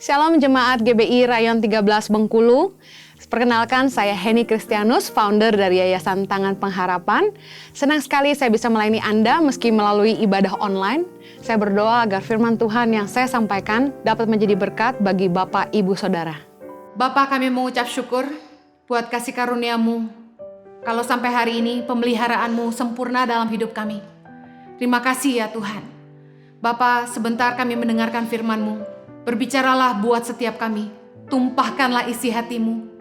Shalom Jemaat GBI Rayon 13 Bengkulu. Perkenalkan, saya Henny Kristianus, founder dari Yayasan Tangan Pengharapan. Senang sekali saya bisa melayani Anda meski melalui ibadah online. Saya berdoa agar firman Tuhan yang saya sampaikan dapat menjadi berkat bagi Bapak, Ibu, Saudara. Bapa, kami mengucap syukur buat kasih karunia-Mu. Kalau sampai hari ini pemeliharaan-Mu sempurna dalam hidup kami. Terima kasih ya Tuhan. Bapa, sebentar kami mendengarkan firman-Mu. Berbicaralah buat setiap kami. Tumpahkanlah isi hati-Mu.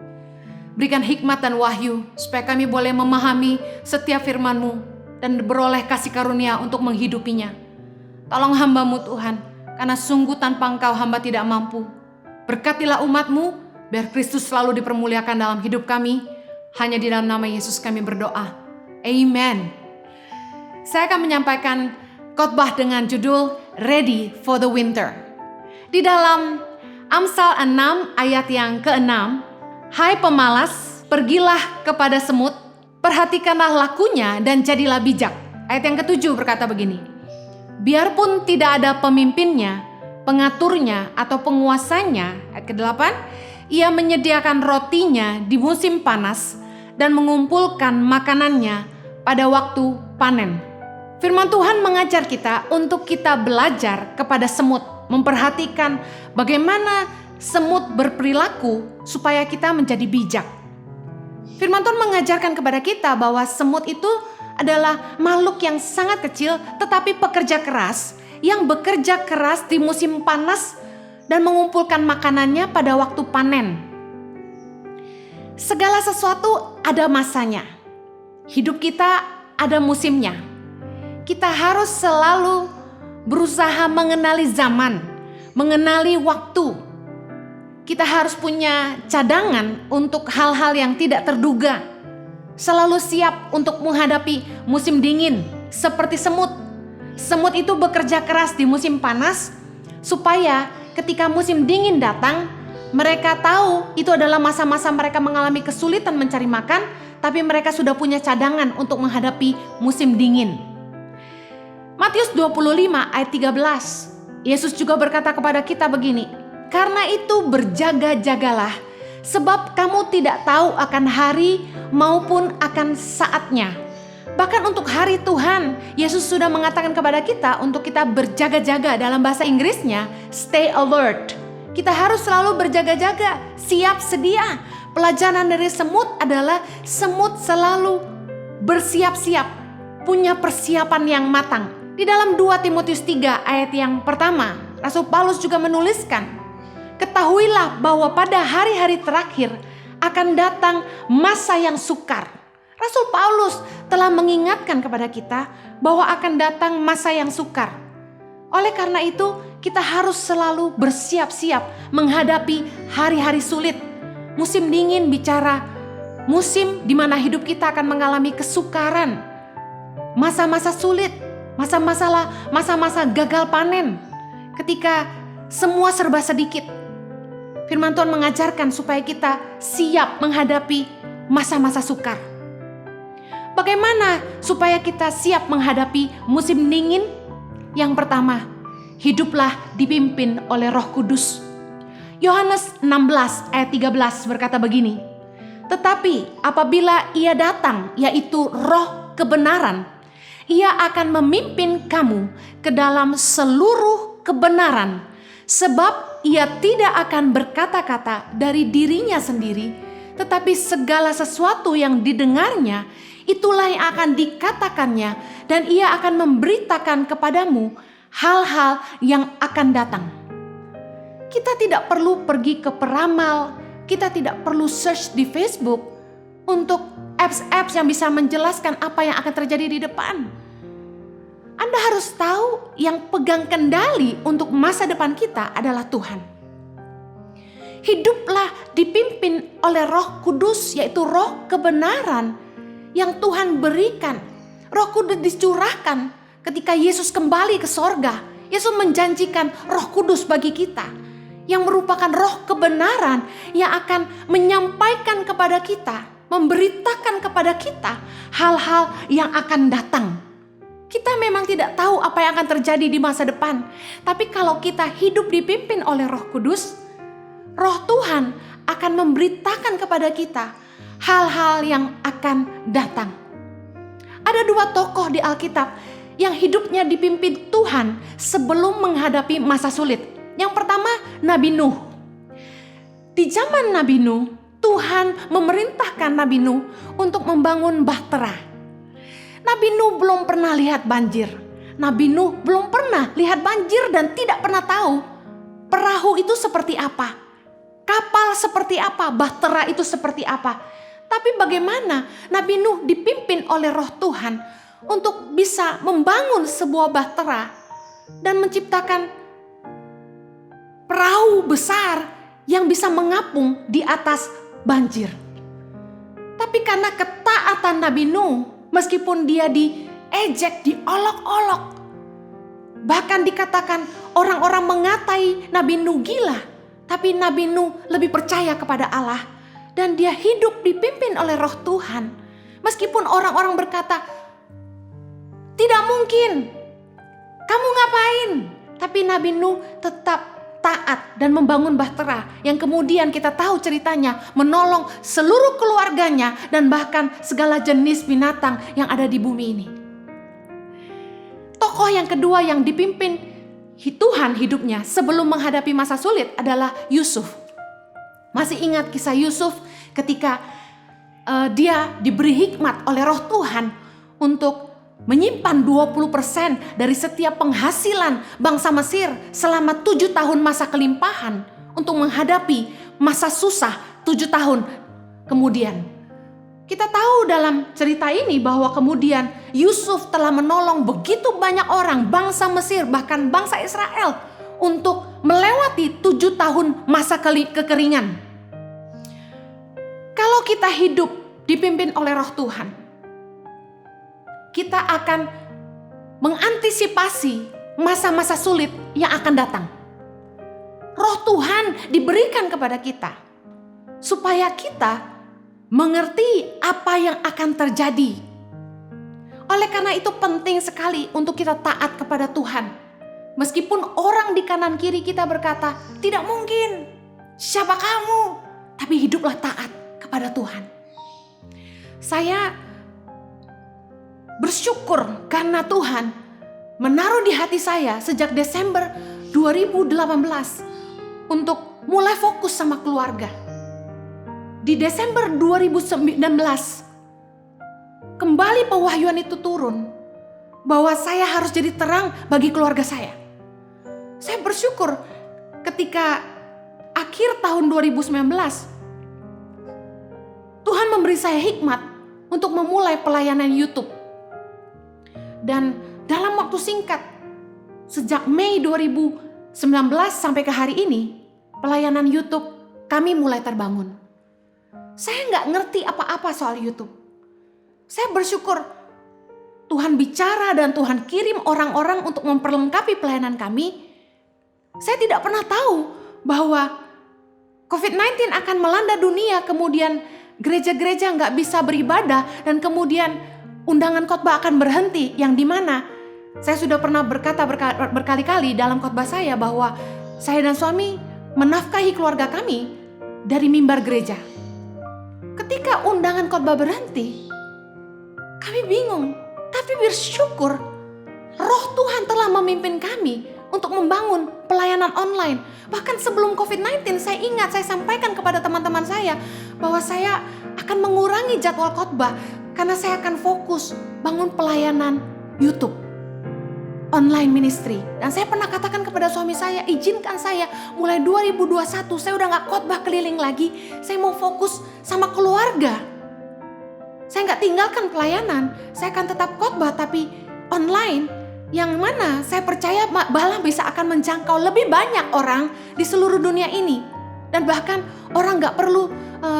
Berikan hikmat dan wahyu supaya kami boleh memahami setiap firman-Mu dan beroleh kasih karunia untuk menghidupinya. Tolong hamba-Mu Tuhan, karena sungguh tanpa Engkau hamba tidak mampu. Berkatilah umat-Mu, biar Kristus selalu dipermuliakan dalam hidup kami. Hanya di dalam nama Yesus kami berdoa. Amen. Saya akan menyampaikan khotbah dengan judul Ready for the Winter. Di dalam Amsal 6 ayat yang ke-6, hai pemalas, pergilah kepada semut, perhatikanlah lakunya dan jadilah bijak. Ayat yang ke-7 berkata begini, biarpun tidak ada pemimpinnya, pengaturnya atau penguasanya. Ayat ke-8, ia menyediakan rotinya di musim panas dan mengumpulkan makanannya pada waktu panen. Firman Tuhan mengajar kita untuk kita belajar kepada semut, memperhatikan bagaimana semut berperilaku supaya kita menjadi bijak. Firman Tuhan mengajarkan kepada kita bahwa semut itu adalah makhluk yang sangat kecil tetapi pekerja keras, yang bekerja keras di musim panas dan mengumpulkan makanannya pada waktu panen. Segala sesuatu ada masanya. Hidup kita ada musimnya. Kita harus selalu berusaha mengenali zaman, mengenali waktu. Kita harus punya cadangan untuk hal-hal yang tidak terduga. Selalu siap untuk menghadapi musim dingin seperti semut. Semut itu bekerja keras di musim panas supaya ketika musim dingin datang, mereka tahu itu adalah masa-masa mereka mengalami kesulitan mencari makan, tapi mereka sudah punya cadangan untuk menghadapi musim dingin. Matius 25 ayat 13, Yesus juga berkata kepada kita begini, karena itu berjaga-jagalah, sebab kamu tidak tahu akan hari maupun akan saatnya. Bahkan untuk hari Tuhan, Yesus sudah mengatakan kepada kita untuk kita berjaga-jaga. Dalam bahasa Inggrisnya, stay alert. Kita harus selalu berjaga-jaga, siap sedia. Pelajaran dari semut adalah semut selalu bersiap-siap, punya persiapan yang matang. Di dalam 2 Timotius 3 ayat yang pertama, Rasul Paulus juga menuliskan, ketahuilah bahwa pada hari-hari terakhir akan datang masa yang sukar. Rasul Paulus telah mengingatkan kepada kita bahwa akan datang masa yang sukar. Oleh karena itu, kita harus selalu bersiap-siap menghadapi hari-hari sulit. Musim dingin bicara musim di mana hidup kita akan mengalami kesukaran. Masa-masa sulit, masa-masa gagal panen, ketika semua serba sedikit. Firman Tuhan mengajarkan supaya kita siap menghadapi masa-masa sukar. Bagaimana supaya kita siap menghadapi musim dingin? Yang pertama, hiduplah dipimpin oleh Roh Kudus. Yohanes 16 ayat 13 berkata begini, tetapi apabila ia datang, yaitu Roh kebenaran, ia akan memimpin kamu ke dalam seluruh kebenaran, sebab ia tidak akan berkata-kata dari dirinya sendiri, tetapi segala sesuatu yang didengarnya, itulah yang akan dikatakannya, dan ia akan memberitakan kepadamu hal-hal yang akan datang. Kita tidak perlu pergi ke peramal, kita tidak perlu search di Facebook untuk apps-apps yang bisa menjelaskan apa yang akan terjadi di depan. Anda harus tahu yang pegang kendali untuk masa depan kita adalah Tuhan. Hiduplah dipimpin oleh Roh Kudus, yaitu Roh kebenaran yang Tuhan berikan. Roh Kudus dicurahkan ketika Yesus kembali ke sorga. Yesus menjanjikan Roh Kudus bagi kita, yang merupakan roh kebenaran yang akan menyampaikan kepada kita, memberitakan kepada kita hal-hal yang akan datang. Kita memang tidak tahu apa yang akan terjadi di masa depan, tapi kalau kita hidup dipimpin oleh Roh Kudus, Roh Tuhan akan memberitakan kepada kita hal-hal yang akan datang. Ada 2 tokoh di Alkitab yang hidupnya dipimpin Tuhan sebelum menghadapi masa sulit. Yang pertama, Nabi Nuh. Di zaman Nabi Nuh, Tuhan memerintahkan Nabi Nuh untuk membangun bahtera. Nabi Nuh belum pernah lihat banjir. Nabi Nuh belum pernah lihat banjir dan tidak pernah tahu perahu itu seperti apa, kapal seperti apa, bahtera itu seperti apa. Tapi bagaimana Nabi Nuh dipimpin oleh Roh Tuhan untuk bisa membangun sebuah bahtera dan menciptakan perahu besar yang bisa mengapung di atas banjir. Tapi karena ketaatan Nabi Nuh, meskipun dia diejek, diolok-olok, bahkan dikatakan orang-orang mengatai Nabi Nuh gila, tapi Nabi Nuh lebih percaya kepada Allah dan dia hidup dipimpin oleh Roh Tuhan. Meskipun orang-orang berkata, tidak mungkin, kamu ngapain? Tapi Nabi Nuh tetap taat dan membangun bahtera yang kemudian kita tahu ceritanya menolong seluruh keluarganya dan bahkan segala jenis binatang yang ada di bumi ini. Tokoh yang kedua yang dipimpin Tuhan hidupnya sebelum menghadapi masa sulit adalah Yusuf. Masih ingat kisah Yusuf ketika dia diberi hikmat oleh Roh Tuhan untuk menyimpan 20% dari setiap penghasilan bangsa Mesir selama 7 tahun masa kelimpahan untuk menghadapi masa susah 7 tahun kemudian. Kita tahu dalam cerita ini bahwa kemudian Yusuf telah menolong begitu banyak orang, bangsa Mesir bahkan bangsa Israel untuk melewati 7 tahun masa kekeringan. Kalau kita hidup dipimpin oleh Roh Tuhan, kita akan mengantisipasi masa-masa sulit yang akan datang. Roh Tuhan diberikan kepada kita supaya kita mengerti apa yang akan terjadi. Oleh karena itu penting sekali untuk kita taat kepada Tuhan. Meskipun orang di kanan kiri kita berkata, tidak mungkin, siapa kamu? Tapi hiduplah taat kepada Tuhan. Saya bersyukur karena Tuhan menaruh di hati saya sejak Desember 2018 untuk mulai fokus sama keluarga. Di Desember 2019 kembali pewahyuan itu turun bahwa saya harus jadi terang bagi keluarga saya. Saya bersyukur ketika akhir tahun 2019 Tuhan memberi saya hikmat untuk memulai pelayanan YouTube. Dan dalam waktu singkat, sejak Mei 2019 sampai ke hari ini, pelayanan YouTube kami mulai terbangun. Saya nggak ngerti apa-apa soal YouTube. Saya bersyukur Tuhan bicara dan Tuhan kirim orang-orang untuk memperlengkapi pelayanan kami. Saya tidak pernah tahu bahwa COVID-19 akan melanda dunia, kemudian gereja-gereja nggak bisa beribadah, dan kemudian undangan khotbah akan berhenti, yang dimana saya sudah pernah berkata berkali-kali dalam khotbah saya bahwa saya dan suami menafkahi keluarga kami dari mimbar gereja. Ketika undangan khotbah berhenti, kami bingung, tapi bersyukur Roh Tuhan telah memimpin kami untuk membangun pelayanan online. Bahkan sebelum COVID-19 saya ingat saya sampaikan kepada teman-teman saya bahwa saya akan mengurangi jadwal khotbah karena saya akan fokus bangun pelayanan YouTube, online ministry. Dan saya pernah katakan kepada suami saya, izinkan saya mulai 2021, saya udah gak khotbah keliling lagi. Saya mau fokus sama keluarga. Saya gak tinggalkan pelayanan, saya akan tetap khotbah tapi online. Yang mana saya percaya bahwa bisa akan menjangkau lebih banyak orang di seluruh dunia ini. Dan bahkan orang gak perlu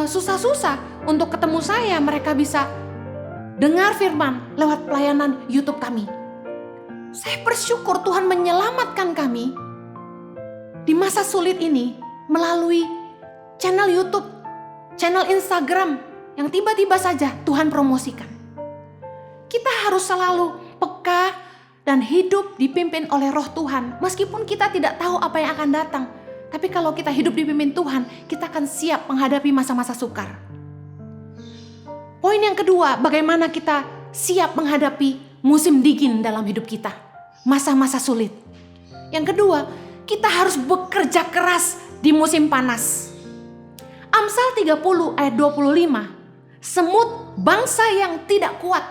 susah-susah untuk ketemu saya, mereka bisa dengar firman lewat pelayanan YouTube kami. Saya bersyukur Tuhan menyelamatkan kami di masa sulit ini melalui channel YouTube, channel Instagram yang tiba-tiba saja Tuhan promosikan. Kita harus selalu peka dan hidup dipimpin oleh Roh Tuhan. Meskipun kita tidak tahu apa yang akan datang, Tapi kalau kita hidup dipimpin Tuhan, kita akan siap menghadapi masa-masa sukar. Poin yang kedua, bagaimana kita siap menghadapi musim dingin dalam hidup kita, masa-masa sulit. Yang kedua, kita harus bekerja keras di musim panas. Amsal 30 ayat 25, semut bangsa yang tidak kuat,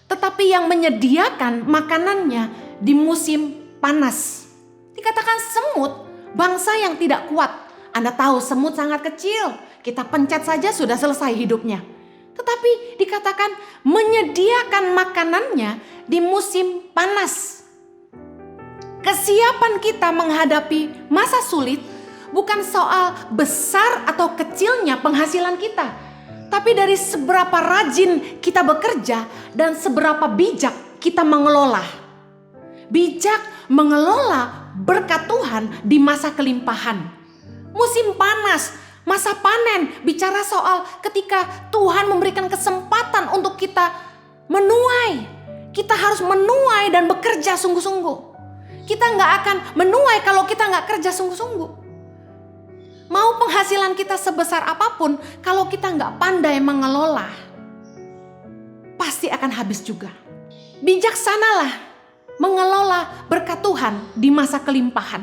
tetapi yang menyediakan makanannya di musim panas. Dikatakan semut bangsa yang tidak kuat. Anda tahu semut sangat kecil, kita pencet saja sudah selesai hidupnya. Tetapi dikatakan menyediakan makanannya di musim panas. Kesiapan kita menghadapi masa sulit bukan soal besar atau kecilnya penghasilan kita, tapi dari seberapa rajin kita bekerja dan seberapa bijak kita mengelola. Bijak mengelola berkat Tuhan di masa kelimpahan. Musim panas, masa panen, bicara soal ketika Tuhan memberikan kesempatan untuk kita menuai. Kita harus menuai dan bekerja sungguh-sungguh. Kita nggak akan menuai kalau kita nggak kerja sungguh-sungguh. Mau penghasilan kita sebesar apapun, kalau kita nggak pandai mengelola, pasti akan habis juga. Bijaksanalah mengelola berkat Tuhan di masa kelimpahan.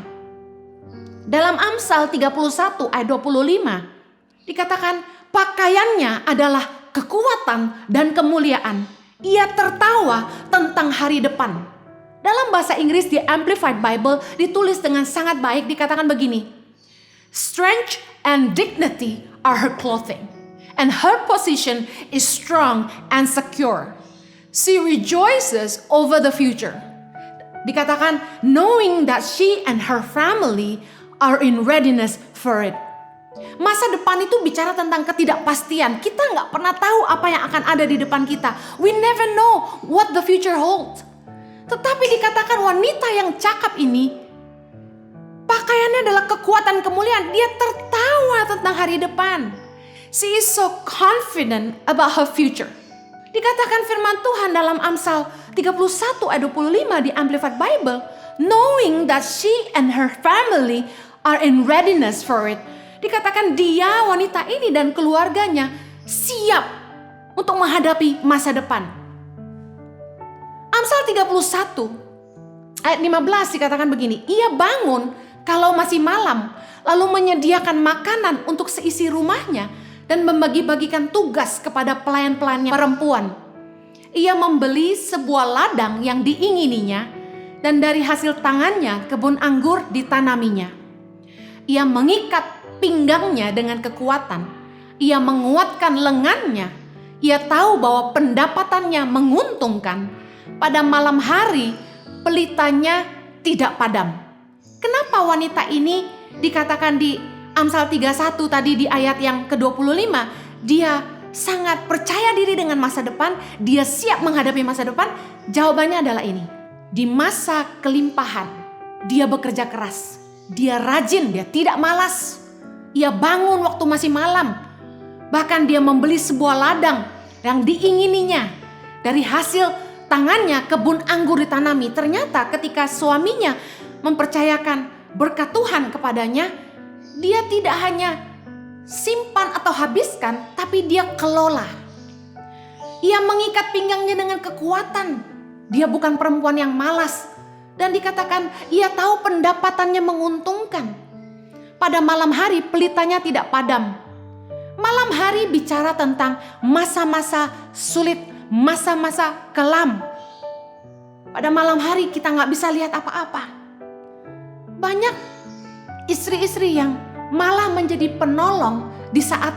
Dalam Amsal 31 ayat 25, dikatakan pakaiannya adalah kekuatan dan kemuliaan. Ia tertawa tentang hari depan. Dalam bahasa Inggris di Amplified Bible ditulis dengan sangat baik, dikatakan begini. Strength and dignity are her clothing, and her position is strong and secure. She rejoices over the future. Dikatakan, knowing that she and her family are in readiness for it. Masa depan itu bicara tentang ketidakpastian. Kita nggak pernah tahu apa yang akan ada di depan kita. We never know what the future holds. Tetapi dikatakan wanita yang cakap ini, pakaiannya adalah kekuatan kemuliaan. Dia tertawa tentang hari depan. She is so confident about her future. Dikatakan firman Tuhan dalam Amsal 31 ayat 25 di Amplified Bible. Knowing that she and her family are in readiness for it. Dikatakan dia, wanita ini dan keluarganya siap untuk menghadapi masa depan. Amsal 31 ayat 15 dikatakan begini. Ia bangun kalau masih malam, lalu menyediakan makanan untuk seisi rumahnya dan membagi-bagikan tugas kepada pelayan-pelayannya perempuan. Ia membeli sebuah ladang yang diingininya dan dari hasil tangannya kebun anggur ditanaminya. Ia mengikat pinggangnya dengan kekuatan. Ia menguatkan lengannya. Ia tahu bahwa pendapatannya menguntungkan. Pada malam hari pelitanya tidak padam. Kenapa wanita ini dikatakan di Amsal 31 tadi di ayat yang ke-25, dia sangat percaya diri dengan masa depan, dia siap menghadapi masa depan? Jawabannya adalah ini. Di masa kelimpahan, dia bekerja keras. Dia rajin, dia tidak malas. Ia bangun waktu masih malam. Bahkan dia membeli sebuah ladang yang diingininya. Dari hasil tangannya kebun anggur ditanami. Ternyata ketika suaminya mempercayakan berkat Tuhan kepadanya, dia tidak hanya simpan atau habiskan, tapi dia kelola. Ia mengikat pinggangnya dengan kekuatan. Dia bukan perempuan yang malas. Dan dikatakan ia tahu pendapatannya menguntungkan. Pada malam hari pelitanya tidak padam. Malam hari bicara tentang masa-masa sulit, masa-masa kelam. Pada malam hari kita nggak bisa lihat apa-apa. Banyak istri-istri yang malah menjadi penolong di saat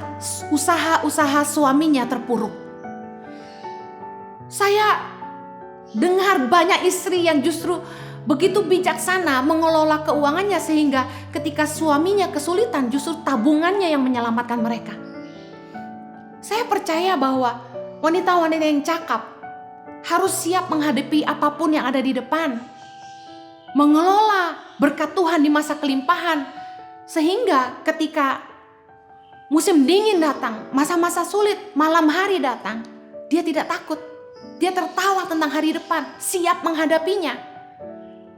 usaha-usaha suaminya terpuruk. Saya dengar banyak istri yang justru begitu bijaksana mengelola keuangannya sehingga ketika suaminya kesulitan justru tabungannya yang menyelamatkan mereka. Saya percaya bahwa wanita-wanita yang cakap harus siap menghadapi apapun yang ada di depan. Mengelola berkat Tuhan di masa kelimpahan. Sehingga ketika musim dingin datang, masa-masa sulit, malam hari datang, dia tidak takut. Dia tertawa tentang hari depan, siap menghadapinya.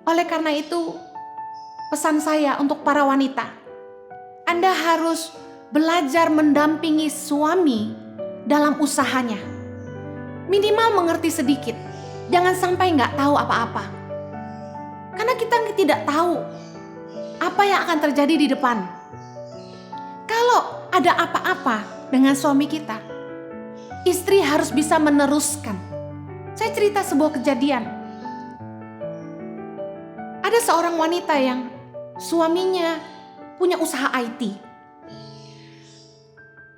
Oleh karena itu, pesan saya untuk para wanita, Anda harus belajar mendampingi suami dalam usahanya. Minimal mengerti sedikit. Jangan sampai nggak tahu apa-apa. Karena kita tidak tahu apa yang akan terjadi di depan. Kalau ada apa-apa dengan suami kita, istri harus bisa meneruskan. Saya cerita sebuah kejadian. Ada seorang wanita yang suaminya punya usaha IT.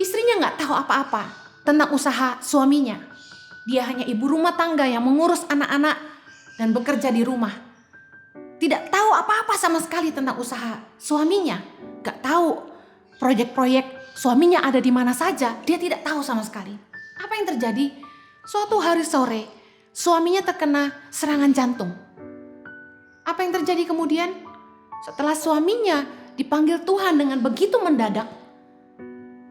Istrinya nggak tahu apa-apa tentang usaha suaminya. Dia hanya ibu rumah tangga yang mengurus anak-anak dan bekerja di rumah. Tidak tahu apa-apa sama sekali tentang usaha suaminya. Nggak tahu proyek-proyek suaminya ada di mana saja. Dia tidak tahu sama sekali. Apa yang terjadi? Suatu hari sore, suaminya terkena serangan jantung. Apa yang terjadi kemudian? Setelah suaminya dipanggil Tuhan dengan begitu mendadak,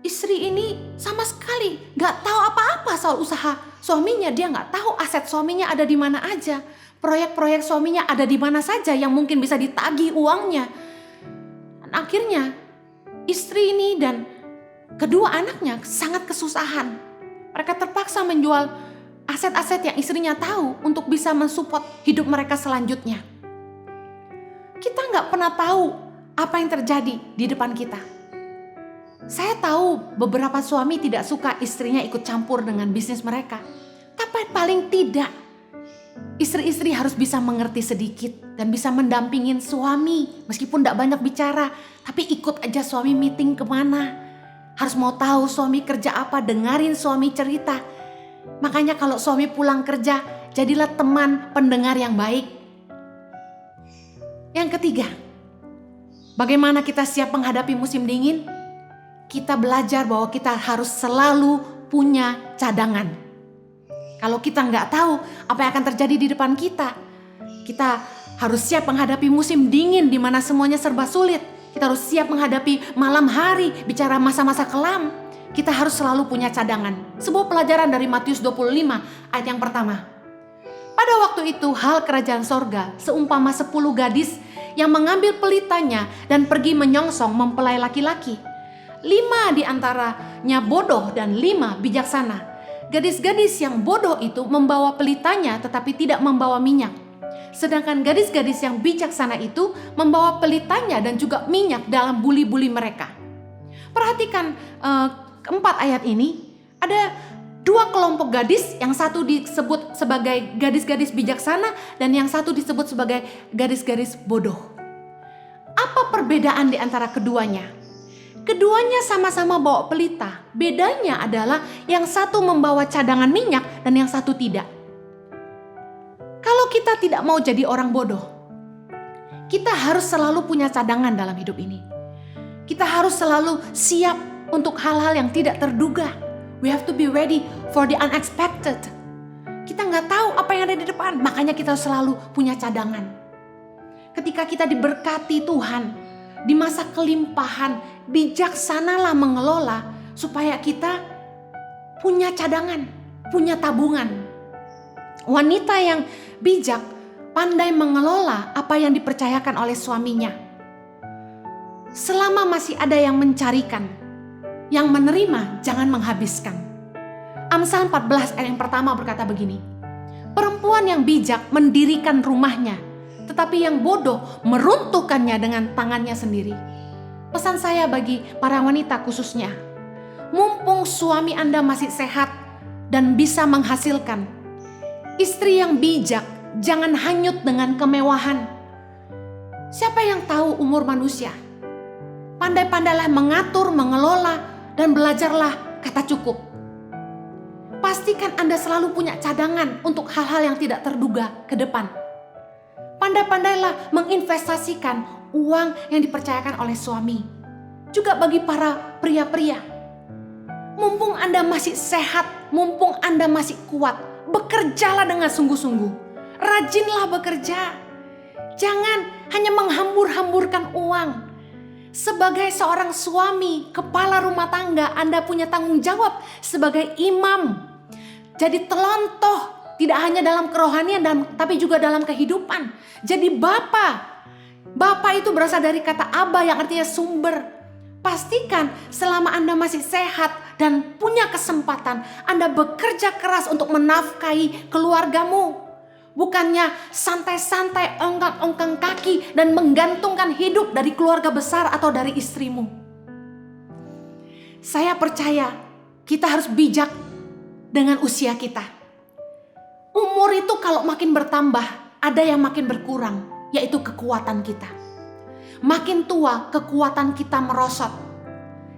istri ini sama sekali gak tahu apa-apa soal usaha suaminya. Dia gak tahu aset suaminya ada di mana aja. Proyek-proyek suaminya ada di mana saja yang mungkin bisa ditagih uangnya. Dan akhirnya istri ini dan kedua anaknya sangat kesusahan. Mereka terpaksa menjual aset-aset yang istrinya tahu untuk bisa mensupport hidup mereka selanjutnya. Kita gak pernah tahu apa yang terjadi di depan kita. Saya tahu beberapa suami tidak suka istrinya ikut campur dengan bisnis mereka. Tapi paling tidak, istri-istri harus bisa mengerti sedikit dan bisa mendampingin suami. Meskipun tidak banyak bicara, tapi ikut aja suami meeting kemana. Harus mau tahu suami kerja apa, dengarin suami cerita. Makanya kalau suami pulang kerja, jadilah teman pendengar yang baik. Yang ketiga, bagaimana kita siap menghadapi musim dingin? Kita belajar bahwa kita harus selalu punya cadangan. Kalau kita nggak tahu apa yang akan terjadi di depan kita, kita harus siap menghadapi musim dingin di mana semuanya serba sulit. Kita harus siap menghadapi malam hari, bicara masa-masa kelam. Kita harus selalu punya cadangan. Sebuah pelajaran dari Matius 25 ayat yang pertama. Pada waktu itu hal kerajaan sorga seumpama 10 gadis yang mengambil pelitanya dan pergi menyongsong mempelai laki-laki. 5 di antaranya bodoh dan 5 bijaksana. Gadis-gadis yang bodoh itu membawa pelitanya tetapi tidak membawa minyak. Sedangkan gadis-gadis yang bijaksana itu membawa pelitanya dan juga minyak dalam buli-buli mereka. Perhatikan keempat ayat ini. Ada 2 kelompok gadis, yang satu disebut sebagai gadis-gadis bijaksana dan yang satu disebut sebagai gadis-gadis bodoh. Apa perbedaan di antara keduanya? Keduanya sama-sama bawa pelita. Bedanya adalah yang satu membawa cadangan minyak dan yang satu tidak. Kalau kita tidak mau jadi orang bodoh, kita harus selalu punya cadangan dalam hidup ini. Kita harus selalu siap untuk hal-hal yang tidak terduga. We have to be ready for the unexpected. Kita nggak tahu apa yang ada di depan, makanya kita selalu punya cadangan. Ketika kita diberkati Tuhan, di masa kelimpahan, bijaksanalah mengelola supaya kita punya cadangan, punya tabungan. Wanita yang bijak pandai mengelola apa yang dipercayakan oleh suaminya. Selama masih ada yang mencarikan, yang menerima jangan menghabiskan. Amsal 14 ayat yang pertama berkata begini. Perempuan yang bijak mendirikan rumahnya, tetapi yang bodoh meruntuhkannya dengan tangannya sendiri. Pesan saya bagi para wanita khususnya, mumpung suami Anda masih sehat dan bisa menghasilkan, istri yang bijak jangan hanyut dengan kemewahan. Siapa yang tahu umur manusia? Pandai-pandailah mengatur, mengelola, dan belajarlah kata cukup. Pastikan Anda selalu punya cadangan untuk hal-hal yang tidak terduga ke depan. Pandai-pandailah menginvestasikan uang yang dipercayakan oleh suami. Juga bagi para pria-pria. Mumpung Anda masih sehat, mumpung Anda masih kuat, bekerjalah dengan sungguh-sungguh. Rajinlah bekerja. Jangan hanya menghambur-hamburkan uang. Sebagai seorang suami, kepala rumah tangga, Anda punya tanggung jawab sebagai imam. Jadi telontoh, tidak hanya dalam kerohanian, tapi juga dalam kehidupan. Jadi Bapa itu berasal dari kata Aba yang artinya sumber. Pastikan selama Anda masih sehat dan punya kesempatan, Anda bekerja keras untuk menafkahi keluargamu. Bukannya santai-santai ongkang-ongkang kaki dan menggantungkan hidup dari keluarga besar atau dari istrimu. Saya percaya kita harus bijak dengan usia kita. Umur itu kalau makin bertambah, ada yang makin berkurang, yaitu kekuatan kita. Makin tua, kekuatan kita merosot.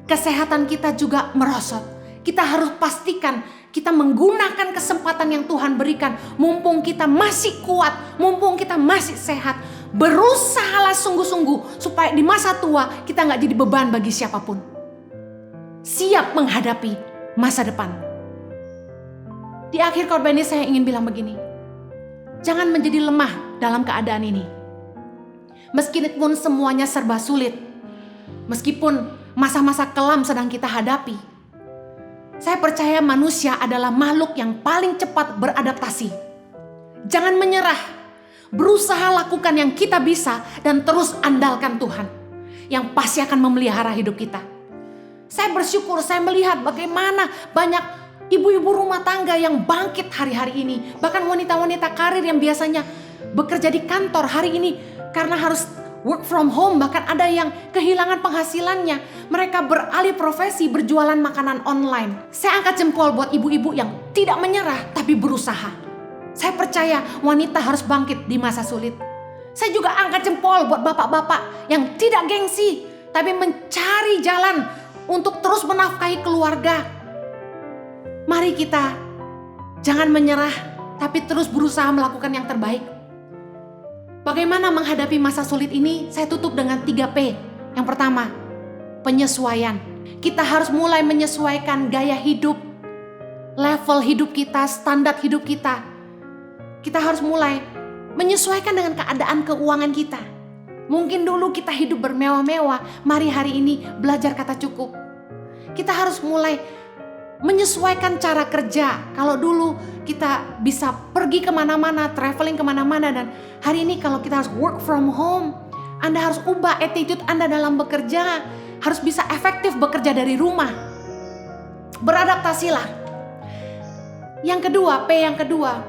Kesehatan kita juga merosot. Kita harus pastikan kita menggunakan kesempatan yang Tuhan berikan. Mumpung kita masih kuat, mumpung kita masih sehat. Berusahalah sungguh-sungguh supaya di masa tua kita gak jadi beban bagi siapapun. Siap menghadapi masa depan. Di akhir khotbah ini saya ingin bilang begini. Jangan menjadi lemah dalam keadaan ini. Meskipun semuanya serba sulit, meskipun masa-masa kelam sedang kita hadapi, saya percaya manusia adalah makhluk yang paling cepat beradaptasi. Jangan menyerah, berusaha lakukan yang kita bisa dan terus andalkan Tuhan yang pasti akan memelihara hidup kita. Saya bersyukur saya melihat bagaimana banyak ibu-ibu rumah tangga yang bangkit hari-hari ini. Bahkan wanita-wanita karir yang biasanya bekerja di kantor hari ini karena harus work from home, bahkan ada yang kehilangan penghasilannya. Mereka beralih profesi berjualan makanan online. Saya angkat jempol buat ibu-ibu yang tidak menyerah tapi berusaha. Saya percaya wanita harus bangkit di masa sulit. Saya juga angkat jempol buat bapak-bapak yang tidak gengsi tapi mencari jalan untuk terus menafkahi keluarga. Mari kita jangan menyerah tapi terus berusaha melakukan yang terbaik. Bagaimana menghadapi masa sulit ini? Saya tutup dengan 3P. Yang pertama, penyesuaian. Kita harus mulai menyesuaikan gaya hidup, level hidup kita, standar hidup kita. Kita harus mulai menyesuaikan dengan keadaan keuangan kita. Mungkin dulu kita hidup bermewah-mewah, mari hari ini belajar kata cukup. Kita harus mulai menyesuaikan cara kerja. Kalau dulu kita bisa pergi kemana-mana, traveling kemana-mana, dan hari ini kalau kita harus work from home, Anda harus ubah attitude Anda dalam bekerja, harus bisa efektif bekerja dari rumah. Beradaptasilah. Yang kedua, P yang kedua,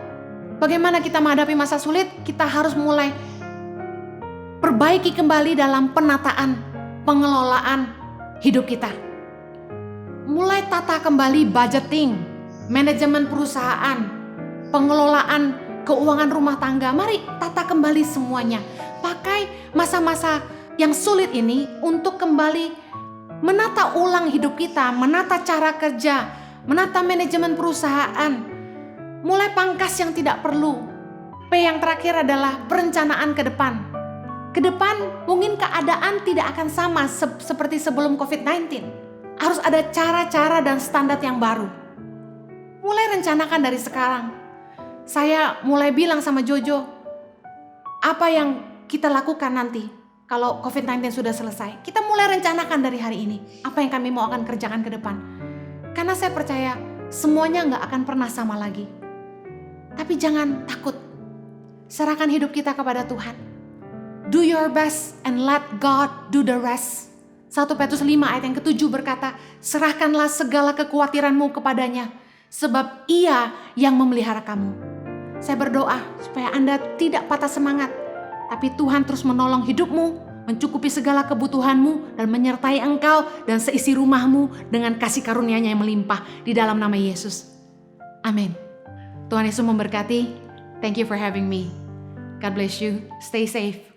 bagaimana kita menghadapi masa sulit? Kita harus mulai perbaiki kembali dalam penataan, pengelolaan hidup kita. Mulai tata kembali budgeting, manajemen perusahaan, pengelolaan keuangan rumah tangga. Mari tata kembali semuanya. Pakai masa-masa yang sulit ini untuk kembali menata ulang hidup kita, menata cara kerja, menata manajemen perusahaan. Mulai pangkas yang tidak perlu. P yang terakhir adalah perencanaan ke depan. Ke depan mungkin keadaan tidak akan sama seperti sebelum COVID-19. Harus ada cara-cara dan standar yang baru. Mulai rencanakan dari sekarang. Saya mulai bilang sama Jojo, apa yang kita lakukan nanti kalau COVID-19 sudah selesai. Kita mulai rencanakan dari hari ini. Apa yang kami mau akan kerjakan ke depan. Karena saya percaya semuanya gak akan pernah sama lagi. Tapi jangan takut. Serahkan hidup kita kepada Tuhan. Do your best and let God do the rest. 1 Petrus 5 ayat yang ke-7 berkata, serahkanlah segala kekhawatiranmu kepadanya, sebab Ia yang memelihara kamu. Saya berdoa supaya Anda tidak patah semangat, tapi Tuhan terus menolong hidupmu, mencukupi segala kebutuhanmu, dan menyertai engkau dan seisi rumahmu dengan kasih karunia-Nya yang melimpah di dalam nama Yesus. Amin. Tuhan Yesus memberkati. Thank you for having me. God bless you. Stay safe.